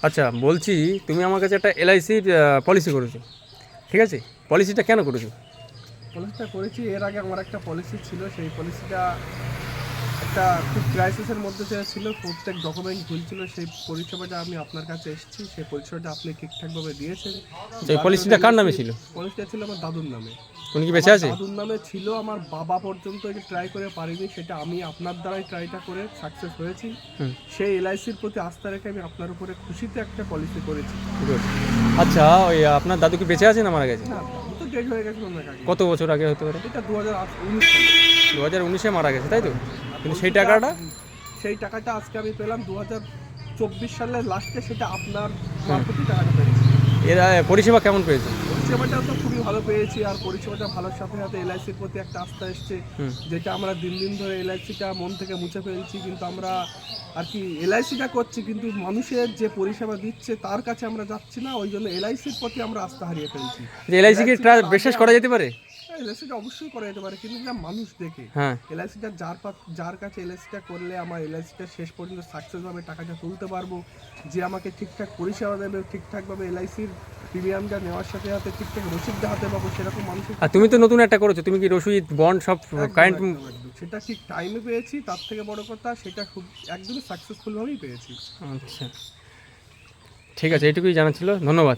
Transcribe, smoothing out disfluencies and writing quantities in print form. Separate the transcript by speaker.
Speaker 1: আচ্ছা, বলছি তুমি আমার কাছে একটা এলআইসির পলিসি করেছো, ঠিক আছে? পলিসিটা কেন করেছো?
Speaker 2: পলিসিটা করেছি, এর আগে আমার একটা পলিসি ছিল, সেই পলিসিটা একটা খুব ক্রাইসিসের মধ্যে দিয়ে ছিল, প্রত্যেক ডকুমেন্ট ভুল ছিল। সেই পরিষেবাটা আমি আপনার কাছে এসেছি, সেই পরিষেবাটা আপনি ঠিকঠাকভাবে দিয়েছেন।
Speaker 1: এই পলিসিটা কার নামে ছিল?
Speaker 2: পলিসিটা ছিল আমার দাদুর নামে।
Speaker 1: উনি কি বেঁচে
Speaker 2: আমার
Speaker 1: আছে?
Speaker 2: দাদুর নামে ছিল, আমার বাবা পর্যন্ত এটা ট্রাই করে পারিনি, সেটা আমি আপনার দ্বারাই ট্রাইটা করে সাকসেস হয়েছি।
Speaker 1: হুম,
Speaker 2: সেই এলআইসির প্রতি আস্থা রেখে আমি আপনার উপরে খুশিতে একটা পলিসি করেছি।
Speaker 1: গুড। আচ্ছা, ওই আপনার দাদু কি বেঁচে আছে না মারা গেছে?
Speaker 2: না, দাদু তো ডেট হয়ে গেছিল অনেক আগে।
Speaker 1: কত বছর আগে হতে পারে?
Speaker 2: এটা 2019 সালে।
Speaker 1: 2019-এ মারা গেছে, তাই তো?
Speaker 2: আর
Speaker 1: কিন্তু সেই
Speaker 2: পলিসিটা,
Speaker 1: টাকাটা?
Speaker 2: সেই টাকাটা আজকে আমি পেলাম 2024 সালের লাস্টে, সেটা আপনার
Speaker 1: হুম।
Speaker 2: মারফতই টাকাটা পেয়েছি।
Speaker 1: এরা পরিষেবা কেমন পেয়েছে?
Speaker 2: পরিষেবাটা তো খুবই ভালো পেয়েছি, আর পরিষেবাটা ভালোর সাথে সাথে এলআইসির প্রতি একটা আস্থা এসছে,
Speaker 1: হুম।
Speaker 2: যেটা আমরা দিন দিন ধরে এলআইসিটা মন থেকে মুছে ফেলছি। কিন্তু আমরা আর কি এলআইসিটা করছি, কিন্তু মানুষের যে পরিষেবা দিচ্ছে তার কাছে আমরা যাচ্ছি না, ওই জন্য এলআইসির প্রতি আমরা আস্থা হারিয়ে ফেলছি।
Speaker 1: যে এলআইসি কি বিশ্বাস করা যেতে পারে?
Speaker 2: এলআইসিটা অবশ্যই করা যেতে পারে, কিন্তু যা মানুষ দেখে
Speaker 1: হ্যাঁ।
Speaker 2: এলআইসিটা যার কাছে এলআইসিটা করলে আমার এলআইসিটা শেষ পর্যন্ত সাকসেসভাবে টাকাটা তুলতে পারবো, যে আমাকে ঠিকঠাক পরিষেবা দেবে, ঠিকঠাকভাবে এলআইসির প্রিমিয়ামটা নেওয়ার সাথে সাথে ঠিকঠাক রসিদ দেখাতে পাবো, সেরকম মানুষের
Speaker 1: আর তুমি তো নতুন একটা করেছো, তুমি কি রসিদ বন্ড সব কারেন্ট?
Speaker 2: একদম সেটা ঠিক টাইমে পেয়েছি। তার থেকে বড় কথা, সেটা খুব একদমই সাকসেসফুলভাবেই পেয়েছি।
Speaker 1: আচ্ছা, ঠিক আছে, এইটুকুই জানা ছিল, ধন্যবাদ।